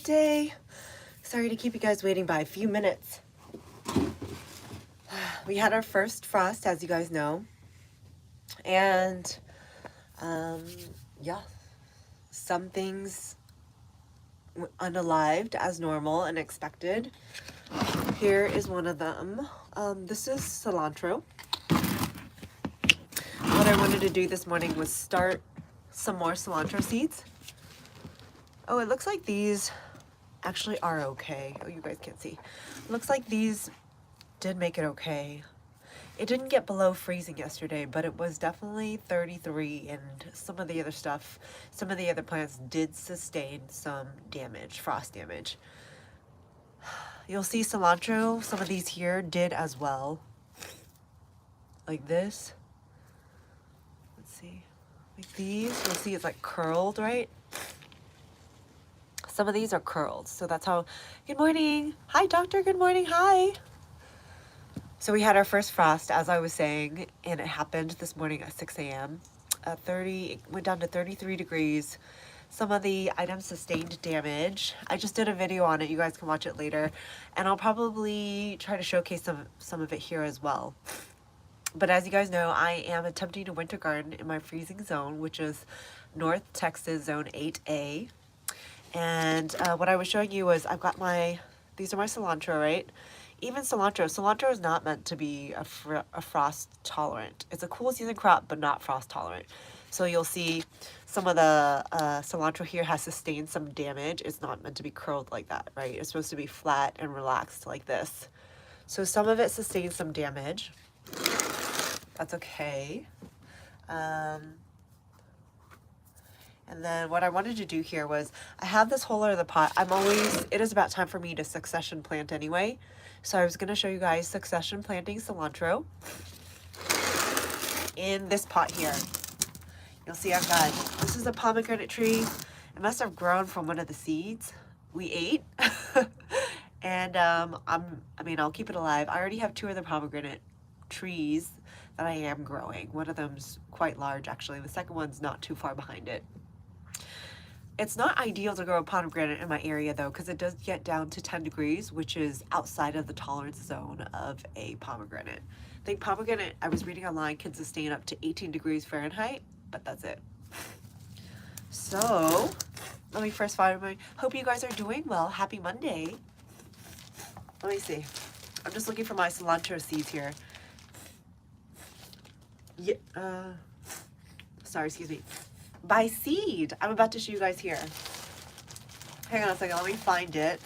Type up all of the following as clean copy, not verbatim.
Day. Sorry to keep you guys waiting by a few minutes. We had our first frost, as you guys know, and um, yeah, some things unalived as normal and expected. Here is one of them. This is cilantro. What I wanted to do this morning was start some more cilantro seeds. Oh, it looks like these actually are okay. Oh, you guys can't see. It looks like these did make it okay. It didn't get below freezing yesterday, but it was definitely 33, and some of the other stuff, some of the other plants did sustain some damage, frost damage. You'll see cilantro, some of these here did as well. Like this. Let's see. Like these, you'll see it's like curled, right? Some of these are curled, so that's how. Good morning. Hi, doctor. Good morning. Hi. So we had our first frost, as I was saying, and it happened this morning at 6 a.m. It went down to 33 degrees. Some of the items sustained damage. I just did a video on it. You guys can watch it later. And I'll probably try to showcase some of it here as well. But as you guys know, I am attempting to winter garden in my freezing zone, which is North Texas Zone 8A. And what I was showing you was these are my cilantro, right? Even cilantro is not meant to be a frost tolerant. It's a cool season crop, but not frost tolerant. So you'll see some of the cilantro here has sustained some damage. It's not meant to be curled like that, right? It's supposed to be flat and relaxed like this. So some of it sustained some damage. That's okay. And then what I wanted to do here was, I have this whole other pot. It is about time for me to succession plant anyway. So I was going to show you guys succession planting cilantro in this pot here. You'll see this is a pomegranate tree. It must have grown from one of the seeds we ate. And I'll keep it alive. I already have 2 of the pomegranate trees that I am growing. One of them's quite large, actually. The second one's not too far behind it. It's not ideal to grow a pomegranate in my area though, because it does get down to 10 degrees, which is outside of the tolerance zone of a pomegranate. I think pomegranate, I was reading online, can sustain up to 18 degrees Fahrenheit, but that's it. So, let me first hope you guys are doing well. Happy Monday. Let me see. I'm just looking for my cilantro seeds here. Yeah, sorry, excuse me. By seed. I'm about to show you guys here. Hang on a second, let me find it.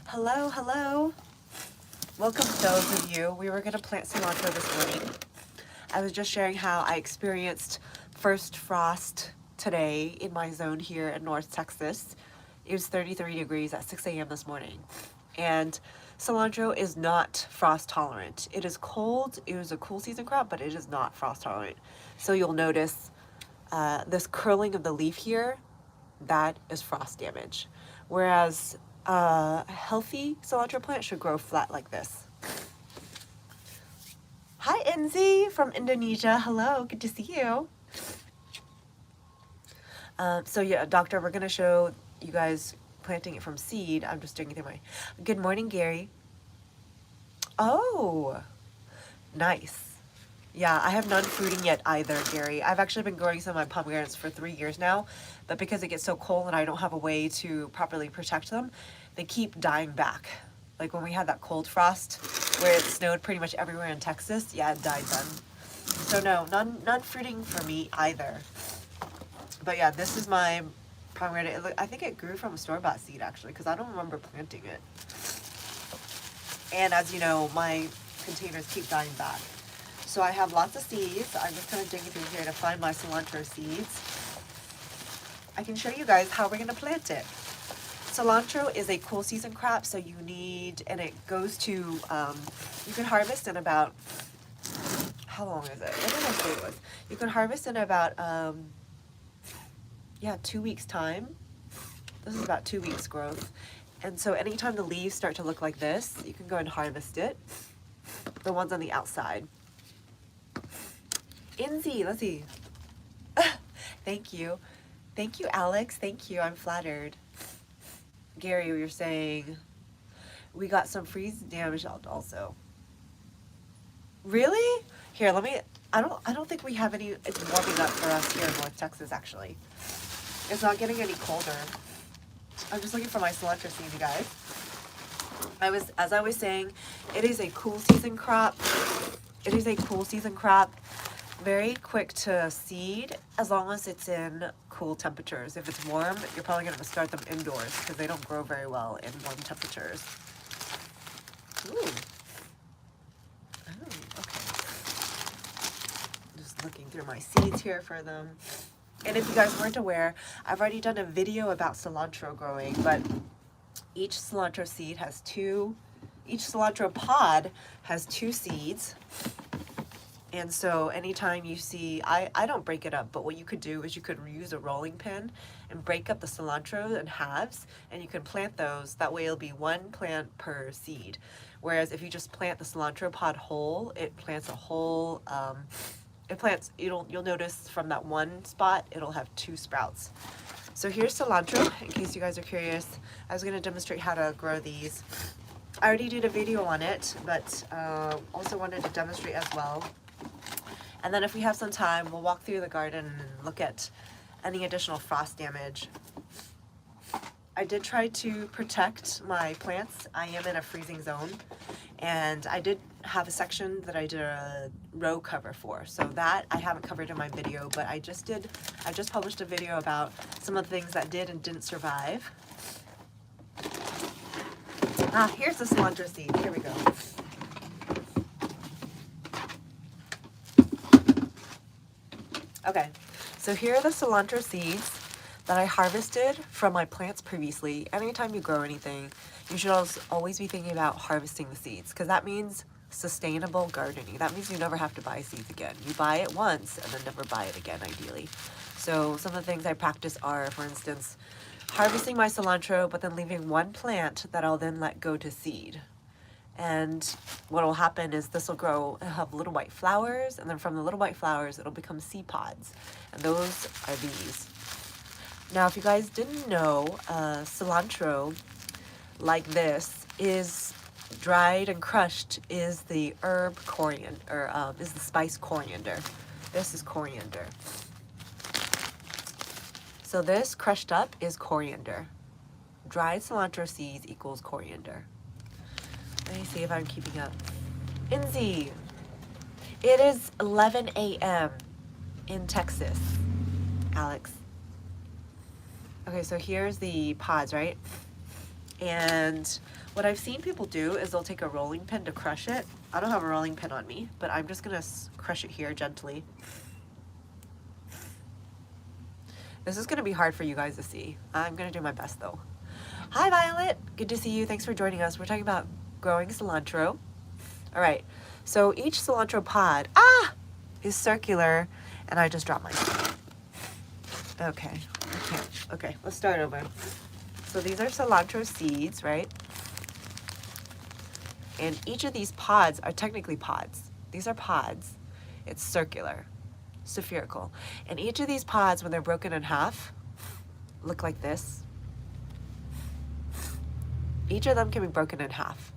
Hello, hello. Welcome to those of you. We were gonna plant cilantro this morning. I was just sharing how I experienced first frost today in my zone here in North Texas. It was 33 degrees at 6 a.m. this morning. And cilantro is not frost tolerant. It is cold, it was a cool season crop, but it is not frost tolerant. So you'll notice this curling of the leaf here, that is frost damage. Whereas a healthy cilantro plant should grow flat like this. Hi Enzi from Indonesia, hello, good to see you. So yeah, doctor, we're gonna show you guys planting it from seed. I'm just doing it my. Good morning, Gary. Oh, nice. Yeah, I have none fruiting yet either, Gary. I've actually been growing some of my pomegranates for 3 years now, but because it gets so cold and I don't have a way to properly protect them, they keep dying back. Like when we had that cold frost where it snowed pretty much everywhere in Texas, yeah, it died then. So no, none fruiting for me either. But yeah, this is my pomegranate. I think it grew from a store-bought seed actually, because I don't remember planting it. And as you know, my containers keep dying back. So I have lots of seeds. I'm just kind of digging through here to find my cilantro seeds. I can show you guys how we're going to plant it. Cilantro is a cool season crop, so and it goes to, you can harvest in about, how long is it? What did I say it was? You can harvest in about, 2 weeks time. This is about 2 weeks growth. And so anytime the leaves start to look like this, you can go and harvest it. The ones on the outside. Inzi, let's see. Thank you. Thank you, Alex. Thank you. I'm flattered. Gary, you're saying we got some freeze damage out also. Really? Here, let me, I don't think we have any, it's warming up for us here in North Texas, actually. It's not getting any colder. I'm just looking for my cilantro seed, you guys. As I was saying, it is a cool season crop. It is a cool season crop. Very quick to seed as long as it's in cool temperatures. If it's warm, you're probably going to start them indoors because they don't grow very well in warm temperatures. Ooh. Oh, okay. Just looking through my seeds here for them. And if you guys weren't aware, I've already done a video about cilantro growing, but each cilantro seed has each cilantro pod has 2 seeds. And so anytime you see, I don't break it up, but what you could do is you could use a rolling pin and break up the cilantro in halves, and you can plant those. That way it'll be 1 plant per seed. Whereas if you just plant the cilantro pod whole, it plants a whole, you'll notice from that one spot, it'll have 2 sprouts. So here's cilantro, in case you guys are curious. I was gonna demonstrate how to grow these. I already did a video on it, but also wanted to demonstrate as well. And then if we have some time, we'll walk through the garden and look at any additional frost damage. I did try to protect my plants. I am in a freezing zone, and I did have a section that I did a row cover for. So that I haven't covered in my video, but I just published a video about some of the things that did and didn't survive. Here's the cilantro seed. Here we go. Okay, so here are the cilantro seeds that I harvested from my plants previously. Anytime you grow anything, you should always be thinking about harvesting the seeds, because that means sustainable gardening. That means you never have to buy seeds again. You buy it once and then never buy it again, ideally. So some of the things I practice are, for instance, harvesting my cilantro, but then leaving 1 plant that I'll then let go to seed. And what will happen is this will grow, it'll have little white flowers, and then from the little white flowers, it'll become seed pods. And those are these. Now, if you guys didn't know, cilantro, like this, is dried and crushed, is the herb coriander, or is the spice coriander. This is coriander. So this crushed up is coriander. Dried cilantro seeds equals coriander. Let me see if I'm keeping up. Inzi, it is 11 a.m. in Texas, Alex. Okay, so here's the pods, right? And what I've seen people do is they'll take a rolling pin to crush it. I don't have a rolling pin on me, but I'm just gonna crush it here gently. This is gonna be hard for you guys to see. I'm gonna do my best though. Hi Violet, good to see you. Thanks for joining us. We're talking about growing cilantro. All right, so each cilantro pod, is circular, and I just dropped my seed. Okay, okay, let's start over. So these are cilantro seeds, right? And each of these pods are technically pods. These are pods. It's circular, spherical. And each of these pods, when they're broken in half, look like this. Each of them can be broken in half.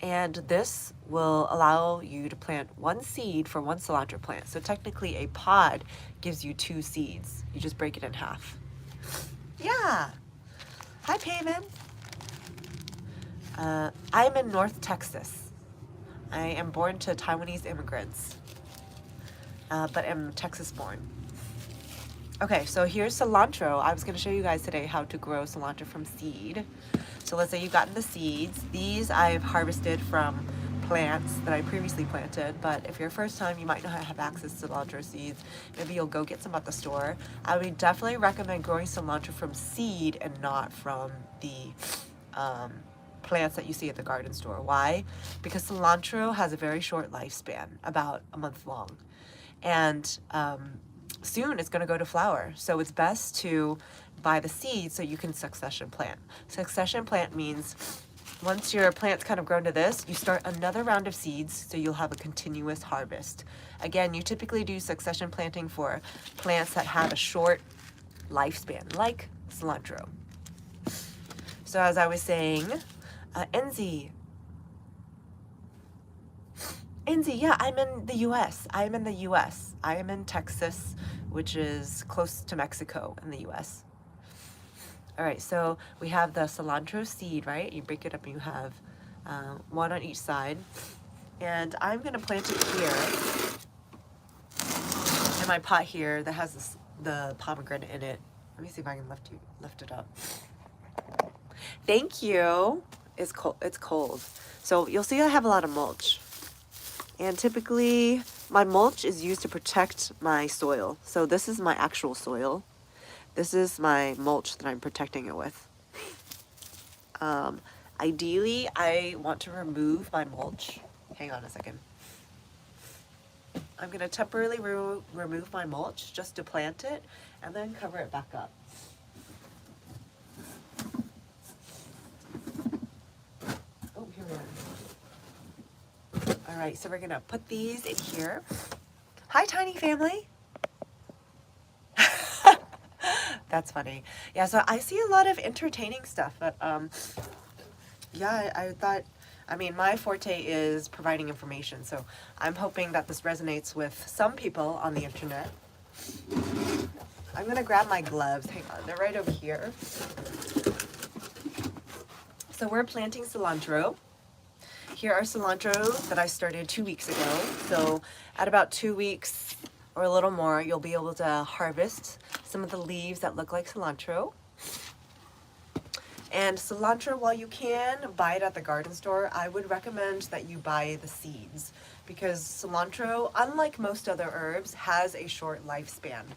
And this will allow you to plant 1 seed for 1 cilantro plant. So technically a pod gives you 2 seeds. You just break it in half. Yeah. Hi, Payman. I'm in North Texas. I am born to Taiwanese immigrants, but am Texas born. Okay, so here's cilantro. I was going to show you guys today how to grow cilantro from seed. So let's say you've gotten the seeds. These I've harvested from plants that I previously planted, but if you're first time, you might not have access to cilantro seeds. Maybe you'll go get some at the store. I would definitely recommend growing cilantro from seed and not from the plants that you see at the garden store. Why? Because cilantro has a very short lifespan, about a month long. And soon it's going to go to flower. So it's best to buy the seeds so you can succession plant. Succession plant means once your plant's kind of grown to this, you start another round of seeds so you'll have a continuous harvest. Again, you typically do succession planting for plants that have a short lifespan, like cilantro. So as I was saying, Enzi, yeah, I'm in the US. I am in the US. I am in Texas, which is close to Mexico in the US. All right, so we have the cilantro seed, right? You break it up and you have one on each side. And I'm gonna plant it here in my pot here that has the pomegranate in it. Let me see if I can lift it up. Thank you. It's cold. It's cold. So you'll see I have a lot of mulch. And typically my mulch is used to protect my soil. So this is my actual soil. This is my mulch that I'm protecting it with. Ideally, I want to remove my mulch. Hang on a second. I'm going to temporarily remove my mulch just to plant it and then cover it back up. Oh, here we are. All right, so we're going to put these in here. Hi, tiny family. That's funny. Yeah, so I see a lot of entertaining stuff, but yeah, I thought, I mean, my forte is providing information, so I'm hoping that this resonates with some people on the internet. I'm gonna grab my gloves. Hang on, they're right over here. So we're planting cilantro. Here are cilantro that I started 2 weeks ago. So at about 2 weeks or a little more, you'll be able to harvest some of the leaves that look like cilantro. And cilantro, while you can buy it at the garden store, I would recommend that you buy the seeds because cilantro, unlike most other herbs, has a short lifespan.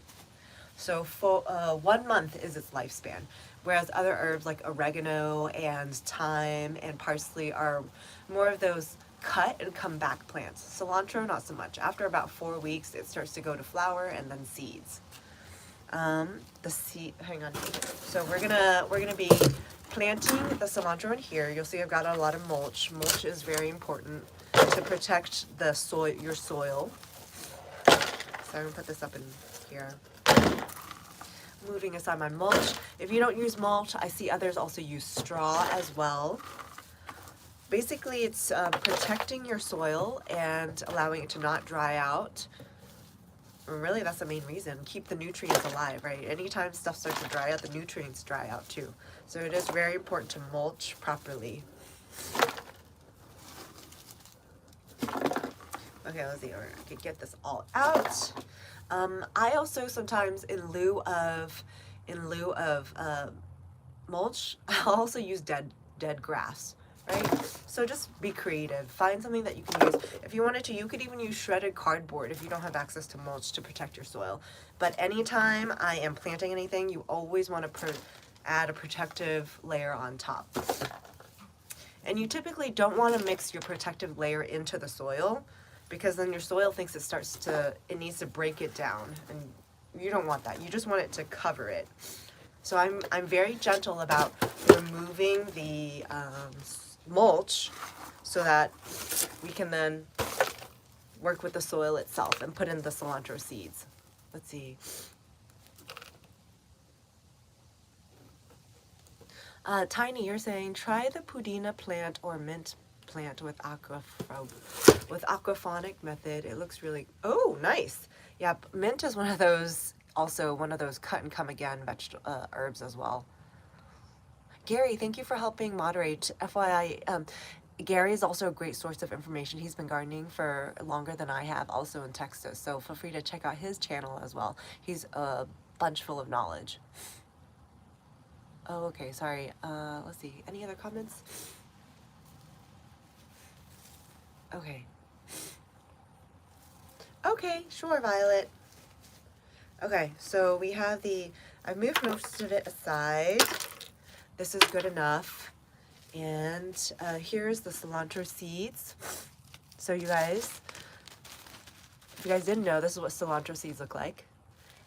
So for 1 month is its lifespan, whereas other herbs like oregano and thyme and parsley are more of those cut and come back plants. Cilantro, not so much. After about 4 weeks, it starts to go to flower and then seeds. Hang on. So we're gonna be planting the cilantro in here. You'll see I've got a lot of mulch. Mulch is very important to protect the your soil. So I'm gonna put this up in here. Moving aside my mulch. If you don't use mulch, I see others also use straw as well. Basically, it's protecting your soil and allowing it to not dry out. Really, that's the main reason. Keep the nutrients alive, right? Anytime stuff starts to dry out, the nutrients dry out too. So it is very important to mulch properly. Okay, let's see. I can get this all out. I also sometimes, in lieu of mulch, I'll also use dead grass. Right? So just be creative. Find something that you can use. If you wanted to, you could even use shredded cardboard if you don't have access to mulch to protect your soil. But anytime I am planting anything, you always want to add a protective layer on top. And you typically don't want to mix your protective layer into the soil because then your soil thinks it needs to break it down. And you don't want that. You just want it to cover it. So I'm very gentle about removing the mulch so that we can then work with the soil itself and put in the cilantro seeds. Let's see. Tiny, you're saying try the pudina plant or mint plant with aquaponic method. It looks really, oh, nice. Yeah, mint is one of those cut and come again herbs as well. Gary, thank you for helping moderate. FYI, Gary is also a great source of information. He's been gardening for longer than I have, also in Texas. So feel free to check out his channel as well. He's a bunch full of knowledge. Oh, okay, sorry. Let's see. Any other comments? Okay. Okay, sure, Violet. Okay, so we have I've moved most of it aside. This is good enough. And here's the cilantro seeds. So you guys, if you guys didn't know, this is what cilantro seeds look like.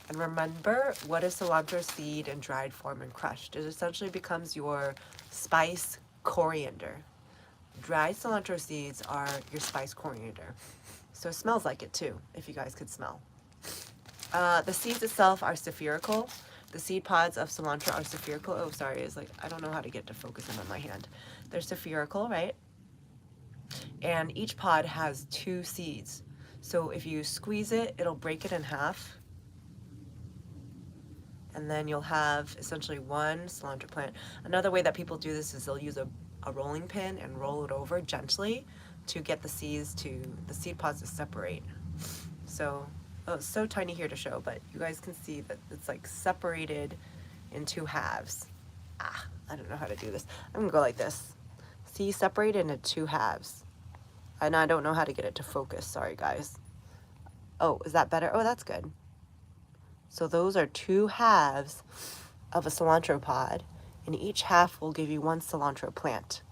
And remember, what is cilantro seed in dried form and crushed? It essentially becomes your spice coriander. Dried cilantro seeds are your spice coriander. So it smells like it too, if you guys could smell. The seeds itself are spherical. The seed pods of cilantro are spherical. Oh, sorry, it's like, I don't know how to get to focus in on my hand. They're spherical, right? And each pod has 2 seeds. So if you squeeze it, it'll break it in half. And then you'll have essentially 1 cilantro plant. Another way that people do this is they'll use a rolling pin and roll it over gently to get the seed pods to separate. So, oh, it's so tiny here to show, but you guys can see that it's like separated in 2 halves. I don't know how to do this. I'm gonna go like this. See, separated into 2 halves. And I don't know how to get it to focus, sorry guys. Oh, is that better? Oh, that's good. So those are 2 halves of a cilantro pod, and each half will give you 1 cilantro plant.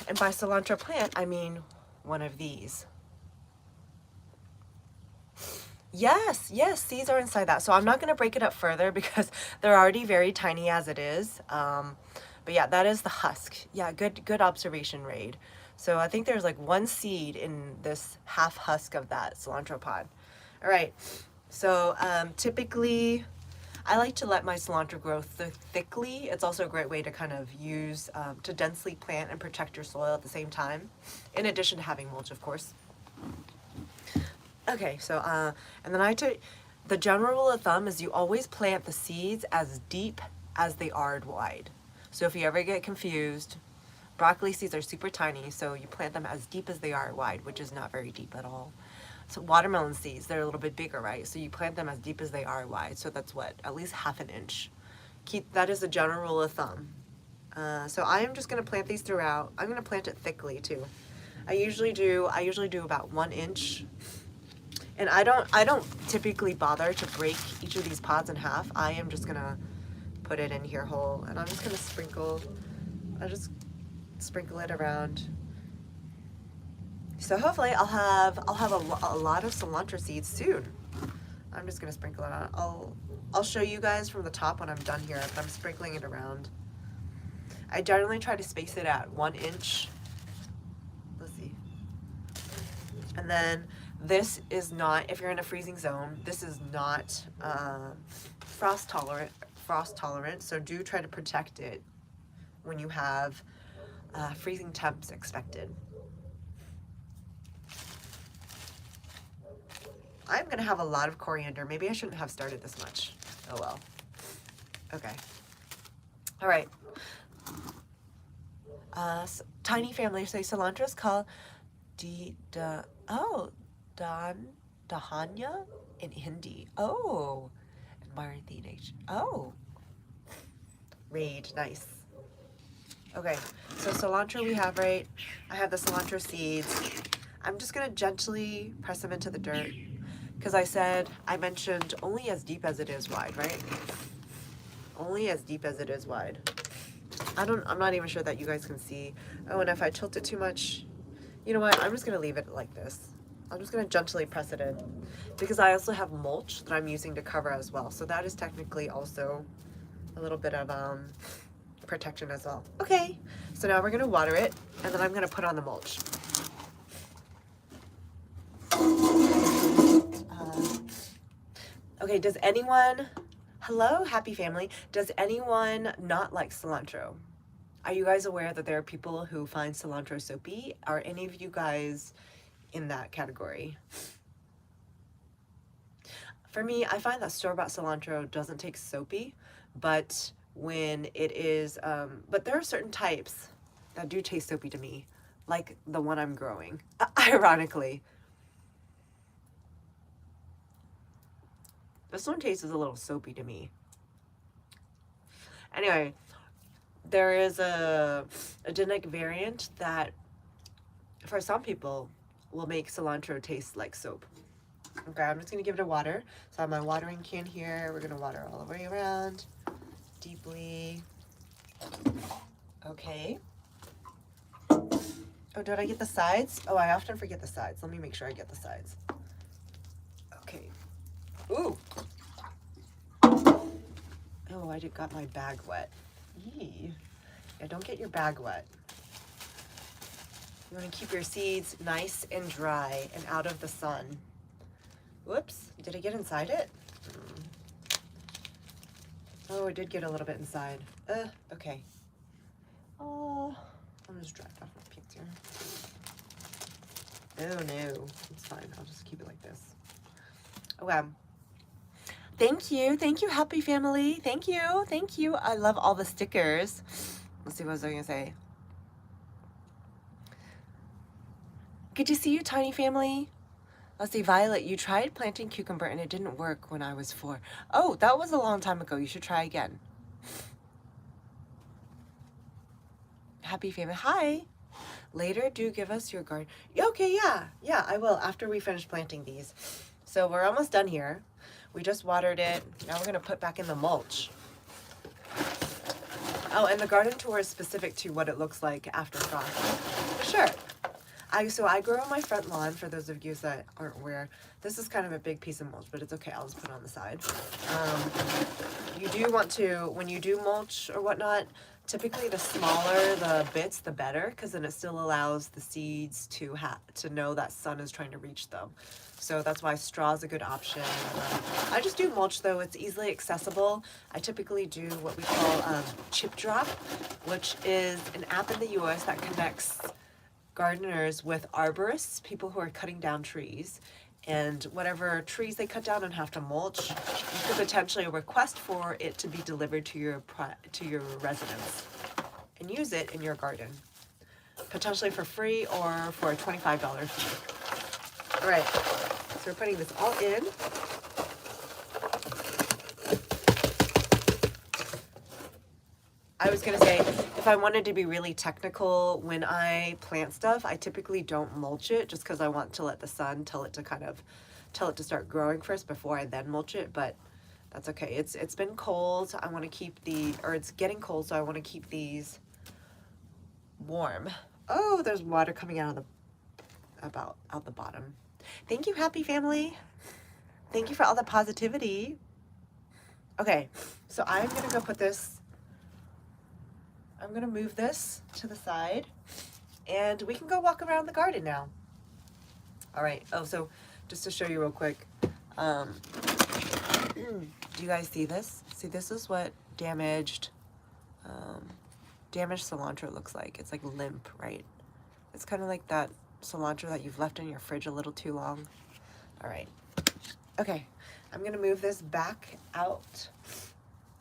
And by cilantro plant, I mean one of these. Yes, seeds are inside that. So I'm not going to break it up further because they're already very tiny as it is. But yeah, that is the husk. Yeah, good observation, Raid. So I think there's like 1 seed in this half husk of that cilantro pod. All right, so typically I like to let my cilantro grow thickly. It's also a great way to kind of use, to densely plant and protect your soil at the same time, in addition to having mulch, of course. Okay, so, and then the general rule of thumb is you always plant the seeds as deep as they are wide. So if you ever get confused, broccoli seeds are super tiny, so you plant them as deep as they are wide, which is not very deep at all. So watermelon seeds, they're a little bit bigger, right? So you plant them as deep as they are wide. So that's what, at least ½ an inch. That is the general rule of thumb. So I am just gonna plant these throughout. I'm gonna plant it thickly too. I usually do about 1 inch. And I don't typically bother to break each of these pods in half. I am just gonna put it in here whole, and I'm just gonna sprinkle it around. So hopefully I'll have a lot of cilantro seeds soon. I'm just gonna sprinkle it on. I'll show you guys from the top when I'm done here, but I'm sprinkling it around. I generally try to space it at 1 inch. Let's see. And then this is not, if you're in a freezing zone, this is not frost tolerant, so do try to protect it when you have freezing temps expected. I'm gonna have a lot of coriander. Maybe I shouldn't have started this much. Oh well. Okay. All right. Tiny family say cilantro is called Dahanya in Hindi. Oh, and Marathi. Oh, Raid, nice. Okay, so cilantro we have, right? I have the cilantro seeds. I'm just gonna gently press them into the dirt because I mentioned only as deep as it is wide, right? Only as deep as it is wide. I'm not even sure that you guys can see. Oh, and if I tilt it too much, you know what? I'm just gonna leave it like this. I'm just gonna gently press it in because I also have mulch that I'm using to cover as well. So that is technically also a little bit of protection as well. Okay, so now we're gonna water it and then I'm gonna put on the mulch. Okay, does anyone, hello, happy family. Does anyone not like cilantro? Are you guys aware that there are people who find cilantro soapy? Are any of you guys in that category? For me, I find that store-bought cilantro doesn't taste soapy, but when it is, but there are certain types that do taste soapy to me, like the one I'm growing, ironically. This one tastes a little soapy to me. Anyway, there is a genetic variant that, for some people, will make cilantro taste like soap. Okay, I'm just gonna give it a water. So I have my watering can here. We're gonna water all the way around, deeply. Okay. Oh, did I get the sides? Oh, I often forget the sides. Let me make sure I get the sides. Okay. Ooh. Oh, I got my bag wet. Yee. Yeah, don't get your bag wet. You want to keep your seeds nice and dry and out of the sun. Whoops, did I get inside it? Oh, I did get a little bit inside. Okay. Oh, I'm just drying off my pants here. Oh no, it's fine. I'll just keep it like this. Okay. Thank you, happy family. Thank you. I love all the stickers. Let's see, what was I gonna say? Good to see you, tiny family. Let's see, Violet, you tried planting cucumber and it didn't work when I was 4. Oh, that was a long time ago. You should try again. Happy family. Hi. Later, do give us your garden. Okay, yeah, I will after we finish planting these. So we're almost done here. We just watered it. Now we're gonna put back in the mulch. Oh, and the garden tour is specific to what it looks like after frost. Sure. So I grow on my front lawn, for those of you that aren't aware. This is kind of a big piece of mulch, but it's okay. I'll just put it on the side. You do want to, when you do mulch or whatnot, typically the smaller the bits, the better, because then it still allows the seeds to know that sun is trying to reach them. So that's why straw is a good option. I just do mulch though. It's easily accessible. I typically do what we call Chip Drop, which is an app in the US that connects gardeners with arborists, people who are cutting down trees, and whatever trees they cut down and have to mulch, you could potentially request for it to be delivered to your residence and use it in your garden, potentially for free or for a $25 fee. All right, so we're putting this all in. I was gonna say, if I wanted to be really technical, when I plant stuff, I typically don't mulch it just because I want to let the sun tell it to start growing first before I then mulch it, but that's okay. It's been cold. I want to keep it's getting cold, so I want to keep these warm. Oh, there's water coming out the bottom. Thank you, happy family. Thank you for all the positivity. Okay, so I'm gonna go put this. I'm gonna move this to the side and we can go walk around the garden now. All right, oh, so just to show you real quick, do you guys see this? See, this is what damaged cilantro looks like. It's like limp, right? It's kind of like that cilantro that you've left in your fridge a little too long. All right, okay, I'm gonna move this back out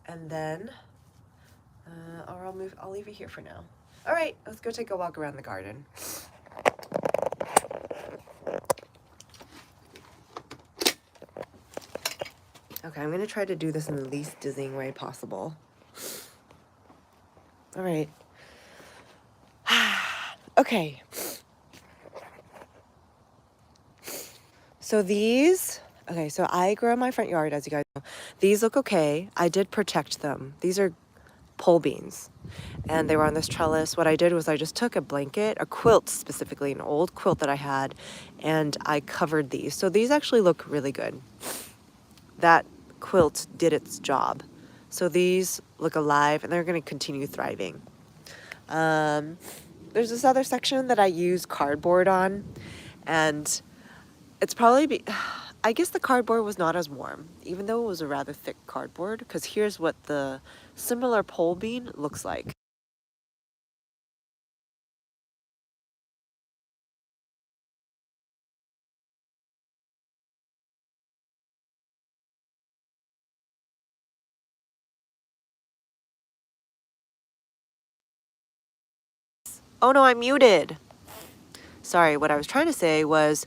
and then or I'll leave it here for now. All right, let's go take a walk around the garden. Okay, I'm gonna try to do this in the least dizzying way possible. All right. Okay. So so I grow in my front yard, as you guys know. These look okay. I did protect them. These are pole beans, and they were on this trellis. What I did was I just took a blanket, a quilt specifically, an old quilt that I had, and I covered these. So these actually look really good. That quilt did its job. So these look alive and they're going to continue thriving. There's this other section that I use cardboard on, and it's probably I guess the cardboard was not as warm, even though it was a rather thick cardboard, because here's what the similar pole bean looks like. Oh no, I'm muted. Sorry, what I was trying to say was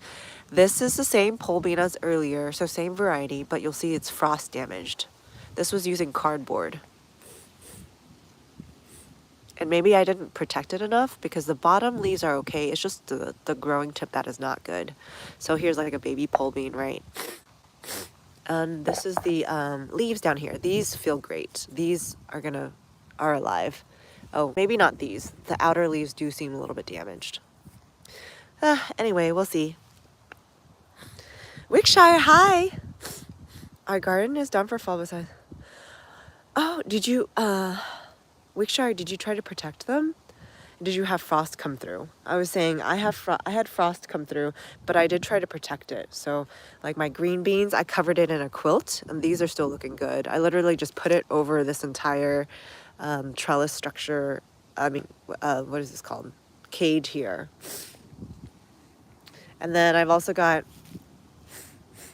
this is the same pole bean as earlier, so same variety, but you'll see it's frost damaged. This was using cardboard. And maybe I didn't protect it enough because the bottom leaves are okay. It's just the growing tip that is not good. So here's like a baby pole bean, right? And this is the leaves down here. These feel great. These are alive. Oh, maybe not these. The outer leaves do seem a little bit damaged. Anyway, we'll see. Wickshire, hi! Our garden is done for fall besides. Oh, did you, Wickshire, did you try to protect them? Did you have frost come through? I was saying I had frost come through, but I did try to protect it. So like my green beans, I covered it in a quilt, and these are still looking good. I literally just put it over this entire trellis structure. I mean, what is this called? Cage here. And then I've also got,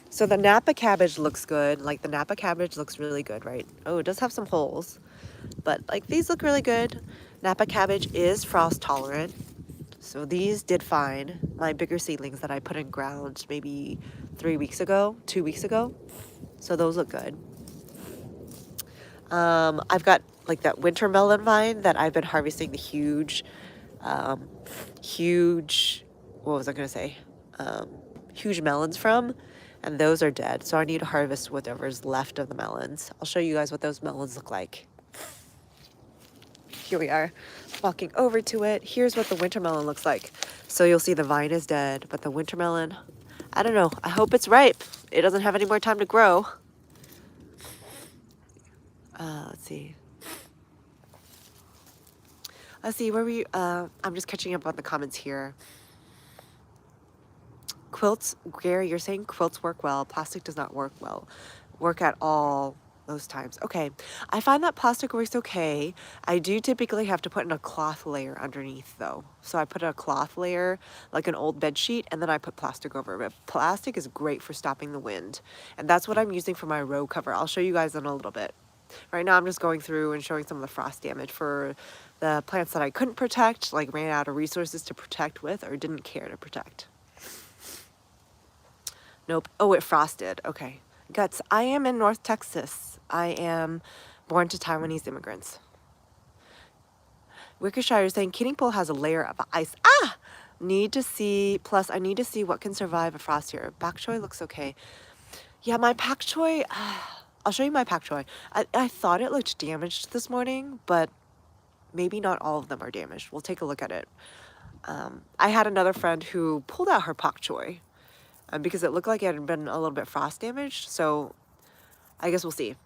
so the Napa cabbage looks good. Like the Napa cabbage looks really good, right? Oh, it does have some holes, but like these look really good. Napa cabbage is frost tolerant. So these did fine. My bigger seedlings that I put in ground maybe 2 weeks ago. So those look good. I've got like that winter melon vine that I've been harvesting the huge, what was I gonna say? Huge melons from, and those are dead. So I need to harvest whatever's left of the melons. I'll show you guys what those melons look like. Here we are, walking over to it. Here's what the winter melon looks like. So you'll see the vine is dead, but the winter melon, I don't know. I hope it's ripe. It doesn't have any more time to grow. Let's see. Where were you? I'm just catching up on the comments here. Quilts, Gary, you're saying quilts work well. Plastic does not work at all most times. Okay, I find that plastic works okay. I do typically have to put in a cloth layer underneath though. So I put a cloth layer, like an old bed sheet, and then I put plastic over it. But plastic is great for stopping the wind. And that's what I'm using for my row cover. I'll show you guys in a little bit. Right now I'm just going through and showing some of the frost damage for the plants that I couldn't protect, like ran out of resources to protect with or didn't care to protect. Nope. Oh, it frosted. Okay. Guts. I am in North Texas. I am born to Taiwanese immigrants. Wickershire is saying Kidding Pool has a layer of ice. Ah! Need to see, plus I need to see what can survive a frost here. Bok choy looks okay. Yeah, my pak choy, I'll show you my pak choy. I thought it looked damaged this morning, but maybe not all of them are damaged. We'll take a look at it. I had another friend who pulled out her pak choy because it looked like it had been a little bit frost damaged. So I guess we'll see.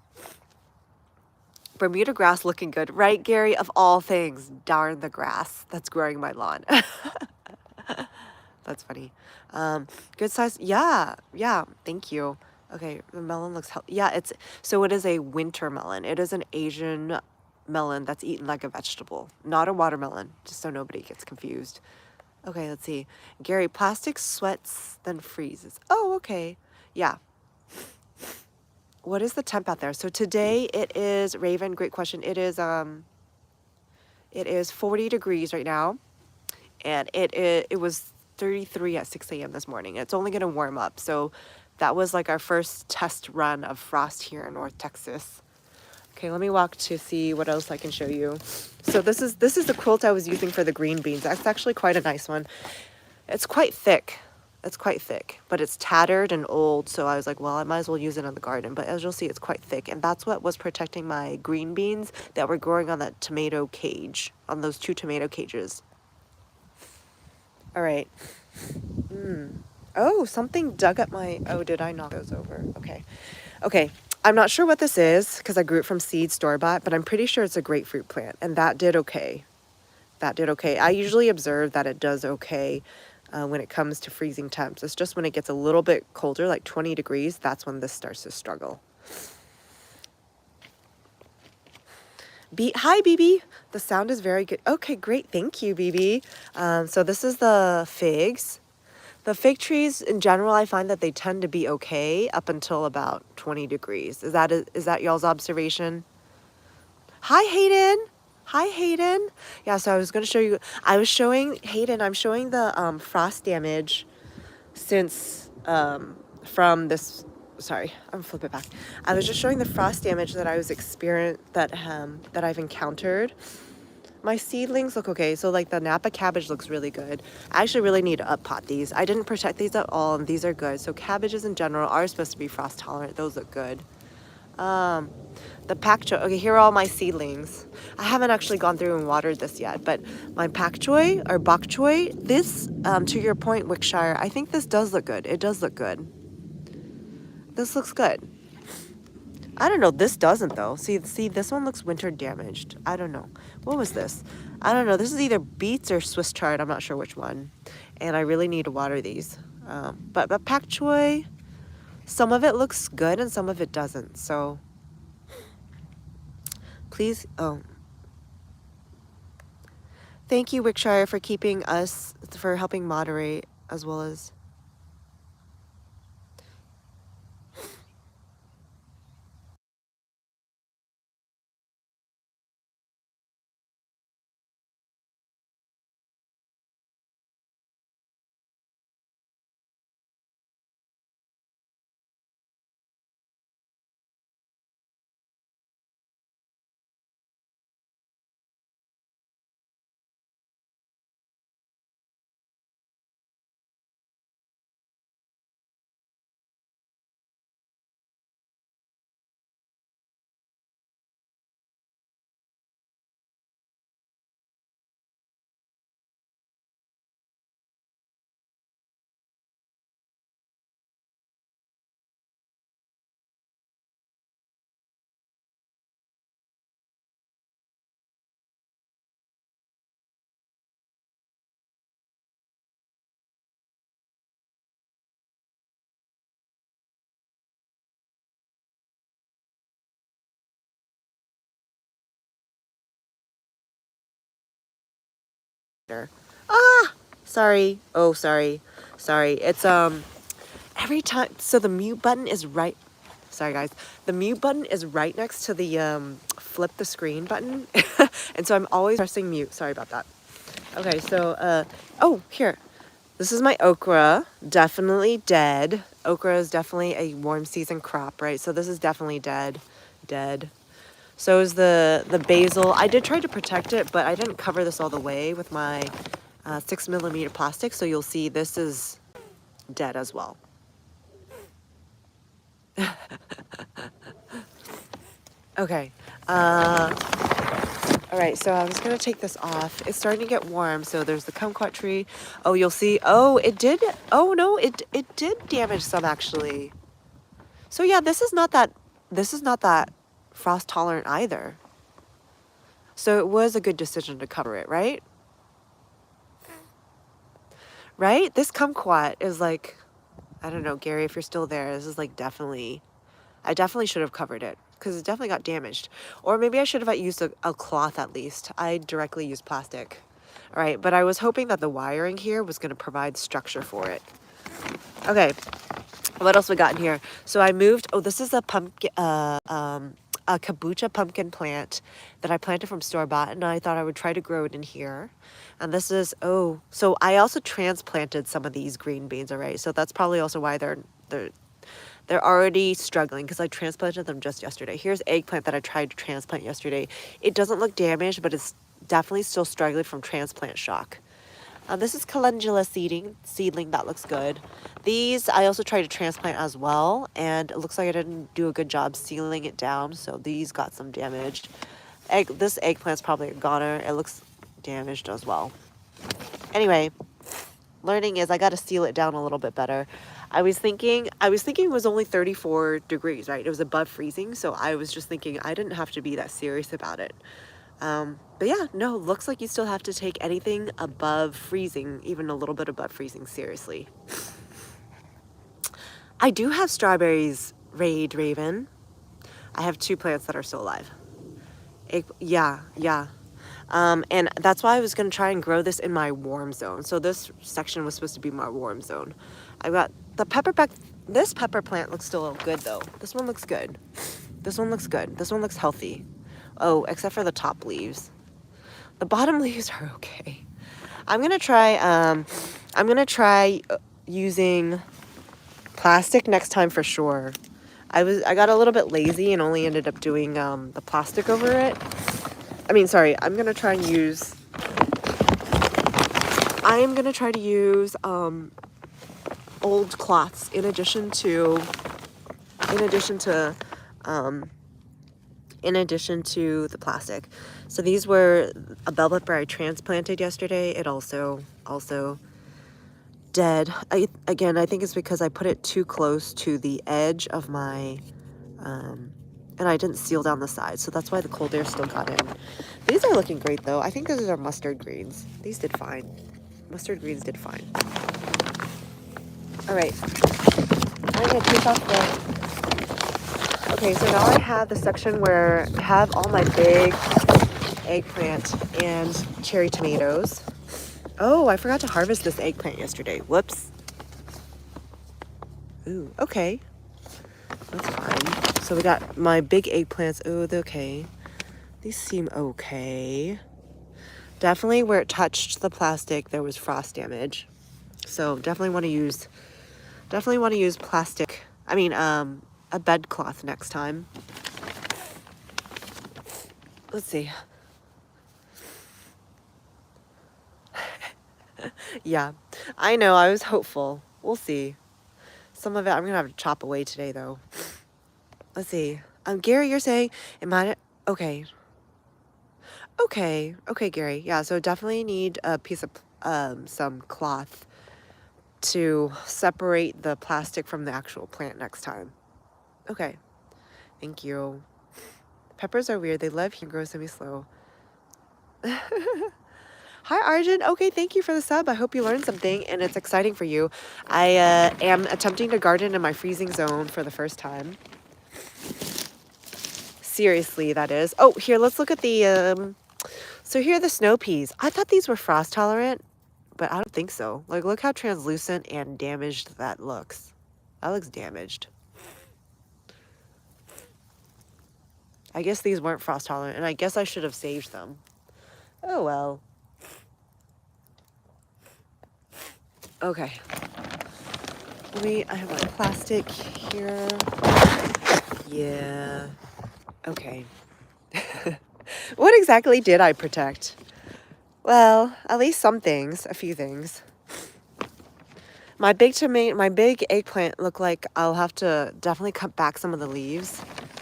Bermuda grass looking good. Right, Gary? Of all things, darn the grass that's growing my lawn. That's funny. Good size. Yeah. Thank you. Okay, the melon looks healthy. Yeah, so it is a winter melon. It is an Asian melon that's eaten like a vegetable, not a watermelon, just so nobody gets confused. Okay, let's see. Gary, plastic sweats, then freezes. Oh, okay. Yeah. What is the temp out there? So today it is, Raven, great question. It is 40 degrees right now, and it was 33 at 6 a.m. this morning. It's only going to warm up. So that was like our first test run of frost here in North Texas. Okay, let me walk to see what else I can show you. So this is the quilt I was using for the green beans. That's actually quite a nice one. It's quite thick. But it's tattered and old. So I was like, well, I might as well use it in the garden. But as you'll see, it's quite thick. And that's what was protecting my green beans that were growing on that tomato cage, on those 2 tomato cages. All right. Oh, something dug up my, oh, did I knock those over? Okay. I'm not sure what this is because I grew it from seed store-bought, but I'm pretty sure it's a grapefruit plant, and that did okay. I usually observe that it does okay when it comes to freezing temps. It's just when it gets a little bit colder, like 20 degrees, that's when this starts to struggle. Hi, BB. The sound is very good. Okay, great. Thank you, BB. So this is the figs. The fig trees, in general, I find that they tend to be okay up until about 20 degrees. Is that y'all's observation? Hi, Hayden. Yeah, so I was going to show you. I was showing Hayden. I'm showing the frost damage since from this. Sorry, I'm flip it back. I was just showing the frost damage that I was that I've encountered. My seedlings look okay. So like the Napa cabbage looks really good. I actually really need to uppot these. I didn't protect these at all, and these are good. So cabbages in general are supposed to be frost tolerant. Those look good. The pak choy. Okay, here are all my seedlings. I haven't actually gone through and watered this yet, but my pak choy or bok choy, this, to your point, Wickshire, I think this does look good. It does look good. This looks good. I don't know. This doesn't though. See, this one looks winter damaged. I don't know. What was this? I don't know. This is either beets or Swiss chard. I'm not sure which one. And I really need to water these. But pak choi, some of it looks good and some of it doesn't. So please, thank you, Wickshire, for for helping moderate as well as. Ah, sorry. Oh, sorry. Sorry. It's every time. So the mute button is right. Sorry, guys. The mute button is right next to the flip the screen button, and so I'm always pressing mute. Sorry about that. Okay, so oh, here. This is my okra. Definitely dead. Okra is definitely a warm season crop, right? So this is definitely dead. Dead. So is the basil. I did try to protect it, but I didn't cover this all the way with my 6mm plastic. So you'll see this is dead as well. Okay. All right, so I was gonna take this off. It's starting to get warm, so there's the kumquat tree. Oh, you'll see. Oh, it did. Oh no, it did damage some actually. So yeah, this is not that frost tolerant either. So it was a good decision to cover it, right? Right? This kumquat is like, I don't know, Gary, if you're still there, this is like I definitely should have covered it because it definitely got damaged. Or maybe I should have used a cloth at least. I directly used plastic. All right, but I was hoping that the wiring here was going to provide structure for it. Okay, what else we got in here? So I moved, oh, this is a pumpkin, a kabocha pumpkin plant that I planted from store-bought, and I thought I would try to grow it in here. And this is, oh, so I also transplanted some of these green beans, all right? So that's probably also why they're already struggling because I transplanted them just yesterday. Here's eggplant that I tried to transplant yesterday. It doesn't look damaged, but it's definitely still struggling from transplant shock. This is calendula seedling. That looks good. These I also tried to transplant as well, and it looks like I didn't do a good job sealing it down, so these got some damage. This eggplant's probably a goner. It looks damaged as well. Anyway, learning is I got to seal it down a little bit better. I was thinking it was only 34 degrees, right? It was above freezing, so I was just thinking I didn't have to be that serious about it. But yeah, no, looks like you still have to take anything above freezing, even a little bit above freezing, seriously. I do have strawberries, Raven. I have 2 plants that are still alive. Yeah. And that's why I was going to try and grow this in my warm zone. So this section was supposed to be my warm zone. I've got the pepperback. This pepper plant looks still good though. This one looks good. This one looks good. This one looks healthy. Oh, except for the top leaves. The bottom leaves are okay. I'm going to try using plastic next time for sure. I got a little bit lazy and only ended up doing the plastic over it. I mean, sorry, I'm going to try to use old cloths in addition to the plastic. So these were a bell pepper I transplanted yesterday. It also dead. I think it's because I put it too close to the edge of my And I didn't seal down the sides, so that's why the cold air still got in. These are looking great, though. I think those are mustard greens. These did fine. Mustard greens did fine. All right. I'm going to take off the... Okay, so now I have the section where I have all my big eggplant and cherry tomatoes. Oh, I forgot to harvest this eggplant yesterday. Whoops. Ooh, okay. That's fine. So we got my big eggplants. Oh, they're okay. These seem okay. Definitely where it touched the plastic, there was frost damage. So definitely want to use plastic. I mean, a bed cloth next time. Let's see. Yeah, I know. I was hopeful. We'll see. Some of it I'm gonna have to chop away today, though. Let's see. Gary, you're saying it might. Okay. Okay, Gary. Yeah, so definitely need a piece of some cloth to separate the plastic from the actual plant next time. Okay. Thank you. Peppers are weird. They love heat and grow semi-slow. Hi, Arjun. Okay, thank you for the sub. I hope you learned something and it's exciting for you. I am attempting to garden in my freezing zone for the first time. Seriously, that is. Oh, here, let's look at the... So here are the snow peas. I thought these were frost tolerant, but I don't think so. Like, look how translucent and damaged that looks. That looks damaged. I guess these weren't frost tolerant, and I guess I should have saved them. Oh, well. Okay. I have my plastic here. Yeah. Okay. What exactly did I protect? Well, at least some things, a few things. My big eggplant looked like I'll have to definitely cut back some of the leaves.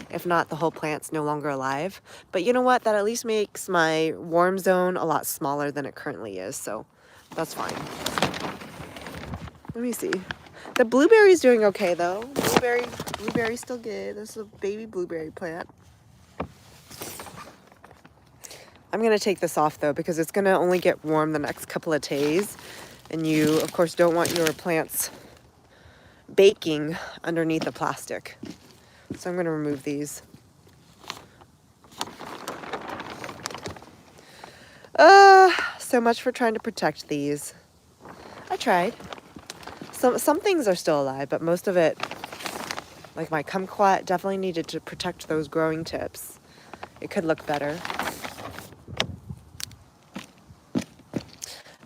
If not, the whole plant's no longer alive. But you know what? That at least makes my warm zone a lot smaller than it currently is, so that's fine. Let me see. The blueberry's doing okay, though. Blueberry's still good. This is a baby blueberry plant. I'm going to take this off, though, because it's going to only get warm the next couple of days. And you, of course, don't want your plants baking underneath the plastic. So I'm going to remove these. So much for trying to protect these. I tried. Some things are still alive, but most of it, like my kumquat, definitely needed to protect those growing tips. It could look better.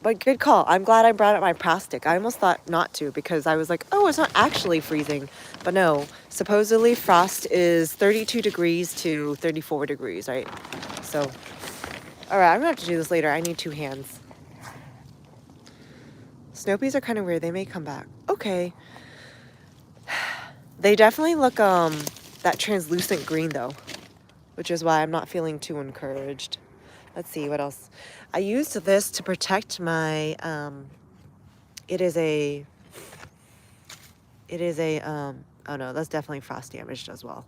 But good call. I'm glad I brought up my plastic. I almost thought not to because I was like, oh, it's not actually freezing. But no, supposedly frost is 32 degrees to 34 degrees, right? So, all right, I'm gonna have to do this later. I need 2 hands. Snow peas are kind of weird. They may come back. Okay. They definitely look that translucent green though, which is why I'm not feeling too encouraged. Let's see what else. I used this to protect my it is a oh no, that's definitely frost damaged as well.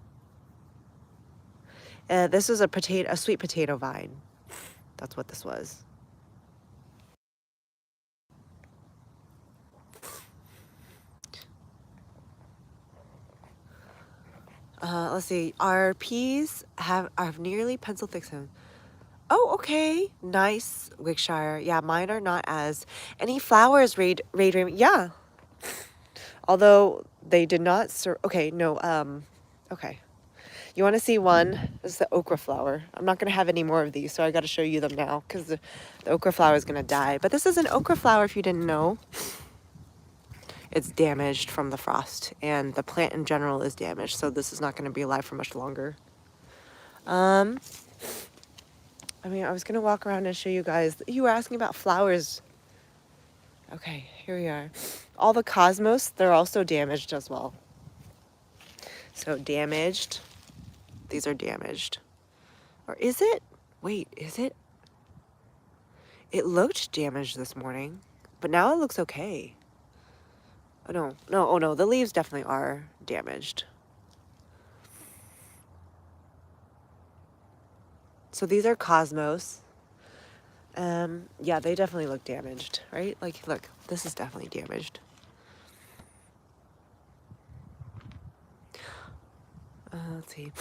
This was a sweet potato vine. That's what this was. Let's see. Our peas have nearly pencil thick stem. Oh, okay. Nice, Wickshire. Yeah, mine are not as... Any flowers, Raid Raymond? Yeah. Although they did not... Okay, no, okay. You want to see one? This is the okra flower. I'm not going to have any more of these, so I got to show you them now because the okra flower is going to die. But this is an okra flower if you didn't know. It's damaged from the frost, and the plant in general is damaged, so this is not going to be alive for much longer. I mean, I was going to walk around and show you guys. You were asking about flowers. Okay, here we are. All the cosmos, they're also damaged as well. So damaged. These are damaged. Or is it? Wait, is it? It looked damaged this morning, but now it looks okay. Oh no, the leaves definitely are damaged. So these are Cosmos. Yeah, they definitely look damaged, right? Like, look, this is definitely damaged. Let's see.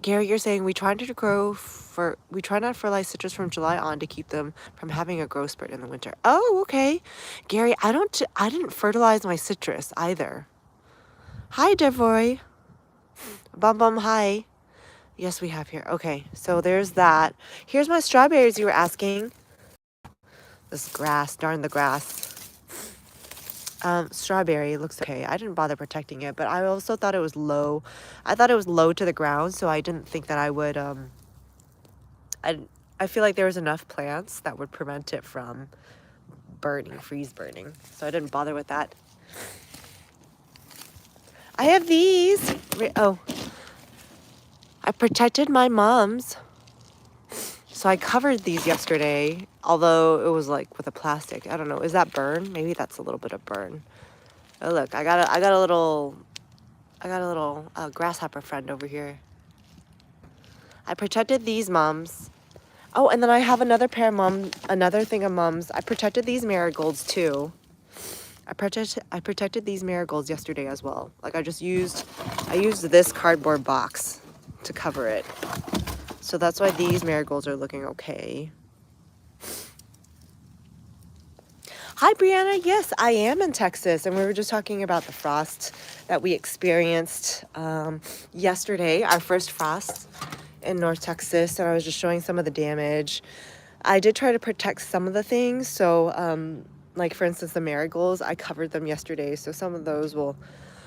Gary, you're saying we try not to fertilize citrus from July on to keep them from having a growth spurt in the winter. Oh, okay. Gary, I didn't fertilize my citrus either. Hi, Devoy. Bum bum, hi. Yes, we have here. Okay, so there's that. Here's my strawberries you were asking. This grass, darn the grass. Strawberry looks okay. I didn't bother protecting it, but I also thought it was low. I thought it was low to the ground, so I didn't think that I would, I feel like there was enough plants that would prevent it from freeze burning. So I didn't bother with that. I have these. Oh, I protected my mums. So I covered these yesterday, although it was like with a plastic. I don't know. Is that burn? Maybe that's a little bit of burn. Oh look, I got a little grasshopper friend over here. I protected these mums. Oh, and then I have another thing of mums. I protected these marigolds too. I protected these marigolds yesterday as well. Like I used this cardboard box to cover it. So that's why these marigolds are looking okay. Hi, Brianna. Yes, I am in Texas, and we were just talking about the frost that we experienced yesterday, our first frost in North Texas, and I was just showing some of the damage. I did try to protect some of the things, so like for instance, the marigolds, I covered them yesterday, so some of those will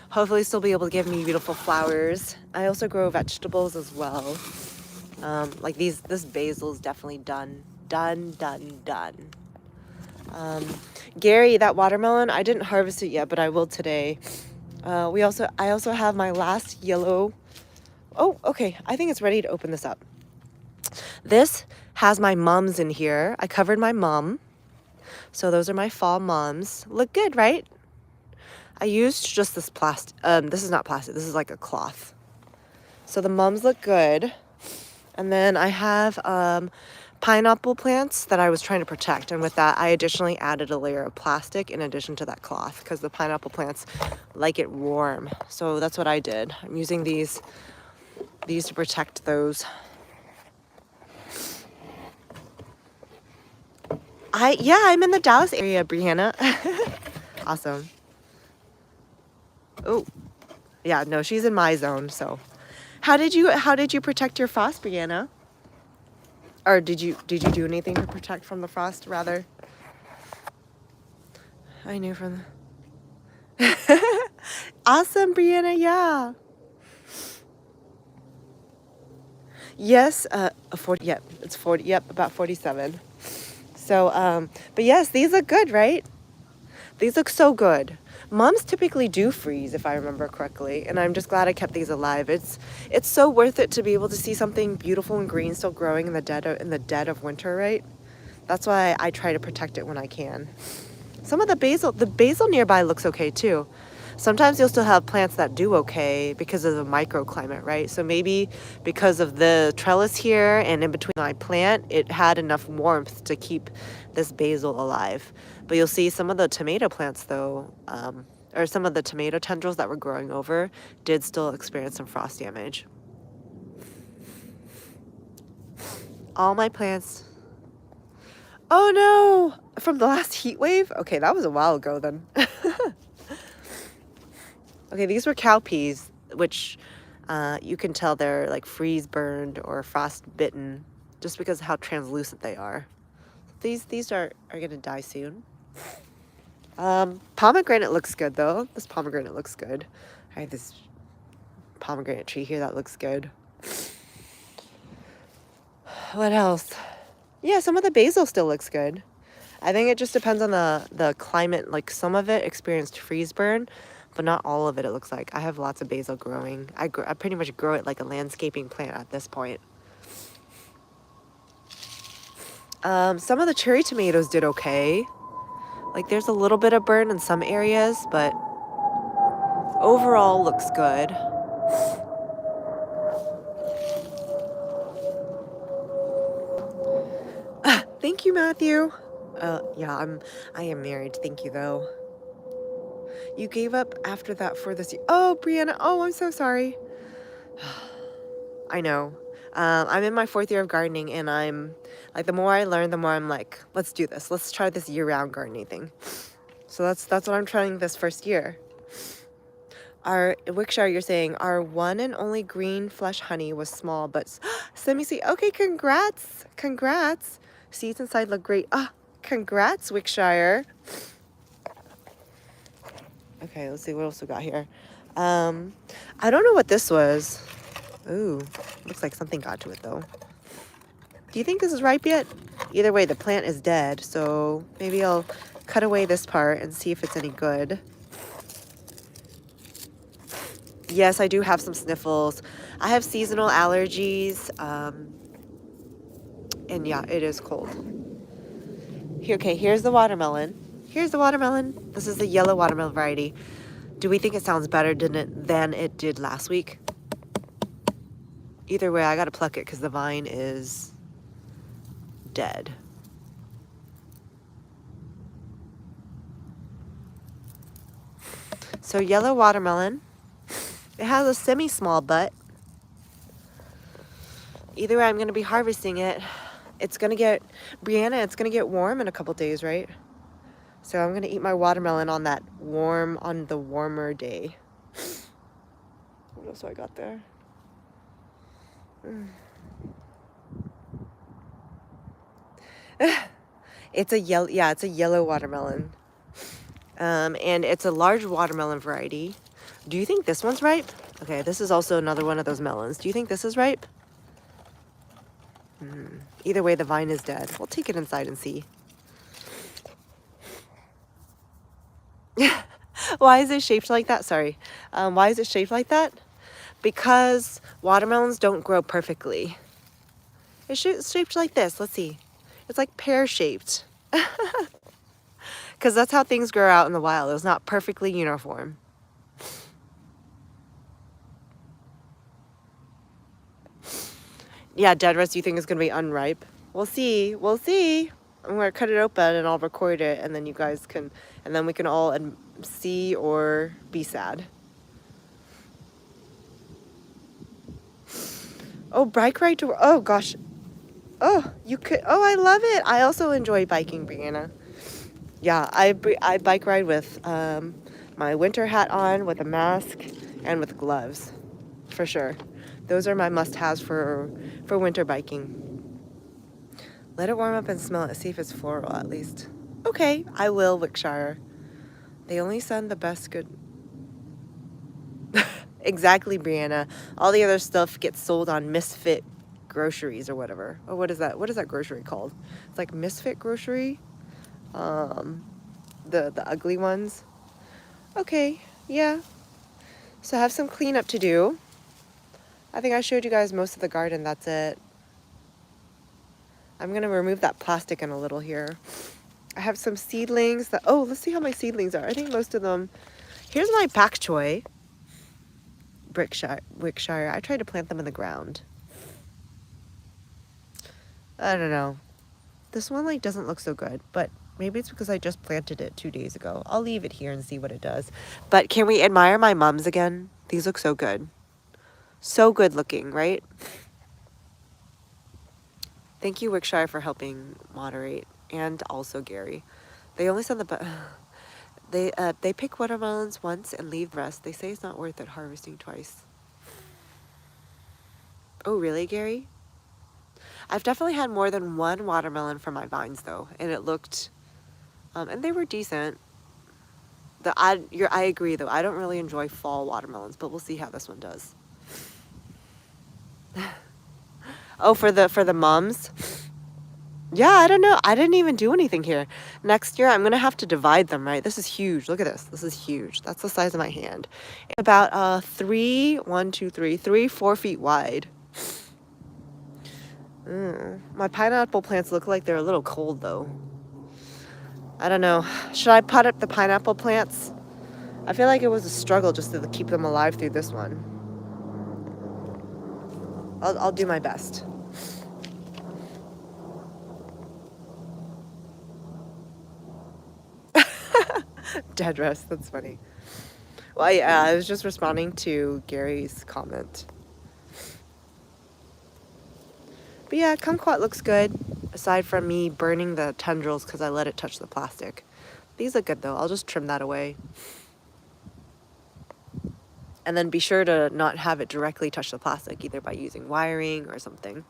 hopefully still be able to give me beautiful flowers. I also grow vegetables as well. Like this basil is definitely done. Gary, that watermelon, I didn't harvest it yet, but I will today. I also have my last yellow. Oh, okay. I think it's ready to open this up. This has my mums in here. I covered my mum. So those are my fall mums. Look good, right? I used just this plastic. This is not plastic. This is like a cloth. So the mums look good. And then I have pineapple plants that I was trying to protect, and with that I additionally added a layer of plastic in addition to that cloth because the pineapple plants like it warm. So that's what I did. I'm using these to protect those. I'm in the Dallas area, Brianna. Awesome. Oh, yeah, no, she's in my zone. So how did you protect your frost, Brianna? Or did you do anything to protect from the frost, rather? I knew from the... Awesome, Brianna, yeah. Yes, 40, yep, it's 40, yep, about 47. So, but yes, these look good, right? These look so good. Mums typically do freeze, if I remember correctly, and I'm just glad I kept these alive. It's so worth it to be able to see something beautiful and green still growing in the dead of winter, right? That's why I try to protect it when I can. Some of the basil nearby looks okay too. Sometimes you'll still have plants that do okay because of the microclimate, right? So maybe because of the trellis here and in between my plant, it had enough warmth to keep this basil alive. But you'll see some of the tomato plants though, or some of the tomato tendrils that were growing over did still experience some frost damage. All my plants. Oh no! From the last heat wave? Okay, that was a while ago then. Okay, these were cowpeas, which you can tell they're like freeze burned or frost bitten just because of how translucent they are. These are gonna die soon. Pomegranate looks good though. This pomegranate looks good. I have this pomegranate tree here that looks good. What else? Yeah, some of the basil still looks good. I think it just depends on the climate. Like some of it experienced freeze burn, but not all of it, it looks like. I have lots of basil growing. I pretty much grow it like a landscaping plant at this point. Some of the cherry tomatoes did okay. Like there's a little bit of burn in some areas, but overall looks good. Thank you, Matthew. Yeah, I am married. Thank you, though. You gave up after that for this year. Oh, Brianna. Oh, I'm so sorry. I know. I'm in my 4th year of gardening, and I'm like, the more I learn, the more I'm like, let's do this. Let's try this year-round gardening thing. So that's what I'm trying this first year. Our Wickshire, you're saying our one and only green flesh honey was small, but semi-seed. Okay, congrats, congrats. Seeds inside look great. Congrats, Wickshire. Okay, let's see what else we got here. I don't know what this was. Ooh, looks like something got to it though. Do you think this is ripe yet? Either way, the plant is dead, so maybe I'll cut away this part and see if it's any good. Yes, I do have some sniffles. I have seasonal allergies, and yeah, it is cold. Here, okay, here's the watermelon. Here's the watermelon. This is the yellow watermelon variety. Do we think it sounds better than it did last week? Either way, I gotta pluck it because the vine is dead. So yellow watermelon. It has a semi-small butt. Either way, I'm going to be harvesting it. It's going to get, Brianna, it's going to get warm in a couple days, right? So I'm going to eat my watermelon on the warmer day. What else do I got there? It's a yellow watermelon. And it's a large watermelon variety. Do you think this one's ripe? Okay, this is also another one of those melons. Do you think this is ripe? Either way, the vine is dead. We'll take it inside and see. Why is it shaped like that? Sorry. Why is it shaped like that? Because watermelons don't grow perfectly. It's shaped like this. Let's see. It's like pear-shaped. Because that's how things grow out in the wild. It's not perfectly uniform. Yeah, dead rest, you think it's going to be unripe? We'll see. We'll see. I'm going to cut it open and I'll record it, and then you guys can, and then we can all see or be sad. Oh, bike ride to, oh gosh. Oh, you could, oh, I love it. I also enjoy biking, Brianna. Yeah, I bike ride with my winter hat on, with a mask, and with gloves, for sure. Those are my must-haves for winter biking. Let it warm up and smell it. See if it's floral at least. Okay, I will, Wickshire. They only send the best good. Exactly, Brianna. All the other stuff gets sold on Misfit Groceries or whatever. Oh, what is that? What is that grocery called? It's like Misfit Grocery. The ugly ones. Okay, yeah. So I have some cleanup to do. I think I showed you guys most of the garden. That's it. I'm going to remove that plastic in a little here. I have some seedlings that, oh, let's see how my seedlings are. I think most of them, here's my pak choy. Wickshire. I tried to plant them in the ground. I don't know. This one like doesn't look so good, but maybe it's because I just planted it 2 days ago. I'll leave it here and see what it does. But can we admire my mums again? These look so good. So good looking, right? Thank you, Wickshire, for helping moderate, and also Gary. They only send they pick watermelons once and leave the rest. They say it's not worth it harvesting twice. Oh, really, Gary? I've definitely had more than one watermelon from my vines, though, and it looked, and they were decent. I agree, though. I don't really enjoy fall watermelons, but we'll see how this one does. Oh, for the mums? Yeah, I don't know. I didn't even do anything here. Next year, I'm going to have to divide them, right? This is huge. Look at this. This is huge. That's the size of my hand. About 4 feet wide. My pineapple plants look like they're a little cold, though. I don't know. Should I pot up the pineapple plants? I feel like it was a struggle just to keep them alive through this one. I'll do my best. Dead rest, that's funny. Well, yeah, I was just responding to Gary's comment. But yeah, kumquat looks good, aside from me burning the tendrils because I let it touch the plastic. These look good though, I'll just trim that away. And then be sure to not have it directly touch the plastic, either by using wiring or something.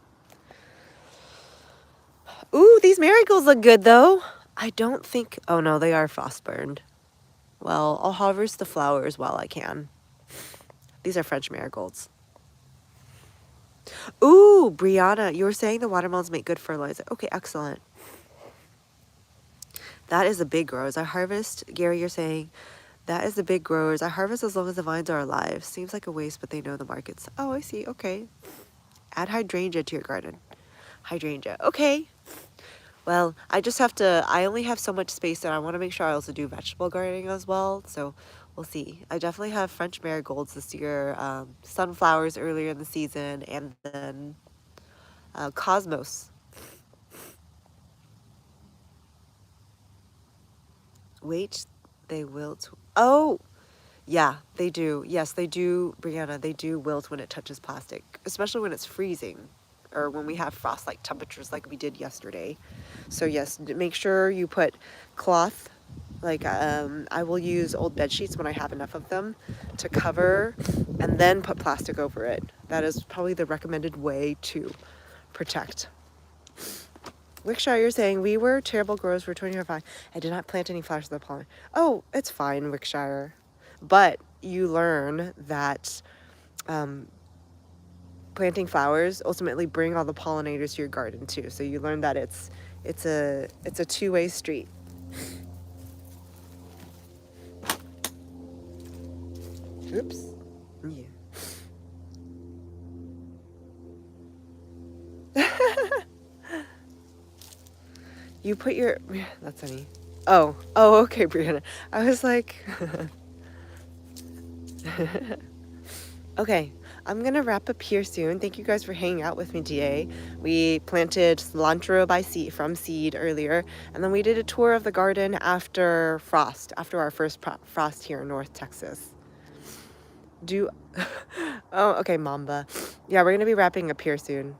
Ooh, these marigolds look good though. I don't think, oh no, they are frost burned. Well, I'll harvest the flowers while I can. These are French marigolds. Ooh, Brianna, you were saying the watermelons make good fertilizer. Okay, excellent. That is the big growers. I harvest, Gary, you're saying, that is the big growers. I harvest as long as the vines are alive. Seems like a waste, but they know the markets. Oh, I see. Okay. Add hydrangea to your garden. Hydrangea. Okay. Well, I just have to, I only have so much space and I want to make sure I also do vegetable gardening as well. So we'll see. I definitely have French marigolds this year, sunflowers earlier in the season, and then cosmos. Wait, they wilt. Oh, yeah, they do. Yes, they do, Brianna. They do wilt when it touches plastic, especially when it's freezing or when we have frost-like temperatures like we did yesterday. So yes, make sure you put cloth. Like I will use old bed sheets when I have enough of them to cover and then put plastic over it. That is probably the recommended way to protect. Wickshire, you're saying we were terrible growers for 2025. I did not plant any flowers with the pollen. Oh, it's fine, Wickshire. But you learn that planting flowers ultimately bring all the pollinators to your garden too. So you learn that it's a two-way street. Oops. Yeah. You put your, that's funny. Oh, okay, Brianna. I was like, okay, I'm gonna wrap up here soon. Thank you guys for hanging out with me today. We planted cilantro from seed earlier, and then we did a tour of the garden after frost, after our first frost here in North Texas. Oh, okay, Mamba. Yeah, we're gonna be wrapping up here soon.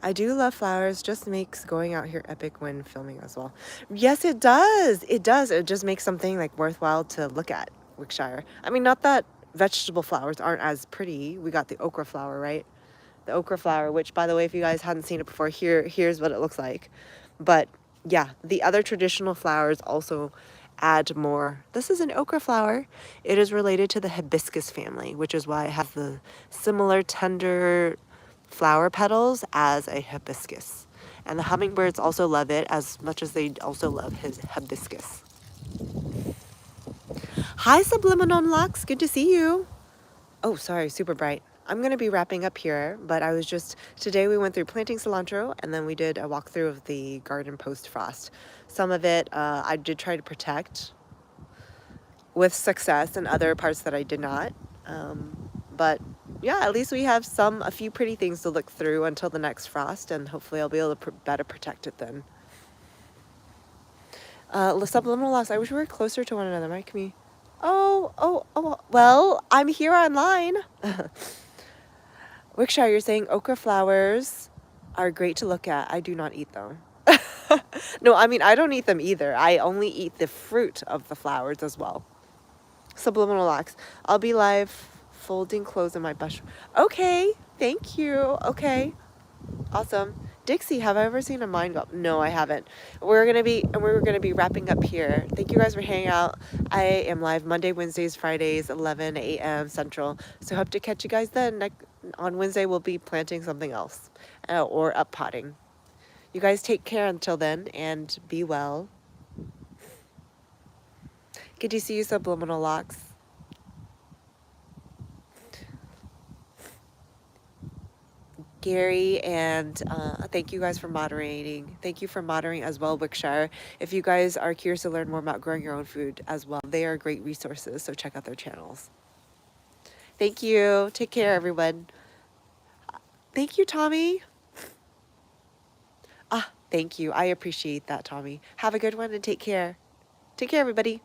I do love flowers. Just makes going out here epic when filming as well. Yes, it does. It does. It just makes something like worthwhile to look at, Wickshire. I mean, not that vegetable flowers aren't as pretty. We got the okra flower, right? The okra flower, which, by the way, if you guys hadn't seen it before, here's what it looks like. But yeah, the other traditional flowers also add more. This is an okra flower. It is related to the hibiscus family, which is why it has the similar tender flower petals as a hibiscus. And the hummingbirds also love it as much as they also love his hibiscus. Hi, Subliminal Lux. Good to see you. Oh, sorry, super bright. I'm going to be wrapping up here, but today we went through planting cilantro, and then we did a walkthrough of the garden post-frost. Some of it I did try to protect with success, and other parts that I did not. But yeah, at least we have a few pretty things to look through until the next frost, and hopefully I'll be able to better protect it then. Subliminal loss. I wish we were closer to one another. My community. Oh, well, I'm here online. Wickshire, you're saying okra flowers are great to look at. I do not eat them. No, I mean, I don't eat them either. I only eat the fruit of the flowers as well. Subliminal locks. I'll be live folding clothes in my bush. Okay, thank you. Okay, awesome. Dixie, have I ever seen a mind go? No, I haven't. We're gonna be wrapping up here. Thank you guys for hanging out. I am live Monday, Wednesdays, Fridays, 11 a.m. Central. So hope to catch you guys then. On Wednesday, we'll be planting something else or uppotting. You guys take care until then and be well. Good to see you, Subliminal Locks. Gary, and thank you guys for moderating. Thank you for moderating as well, Wickshire. If you guys are curious to learn more about growing your own food as well, they are great resources, so check out their channels. Thank you. Take care, everyone. Thank you, Tommy. Thank you. I appreciate that, Tommy. Have a good one and take care. Take care, everybody.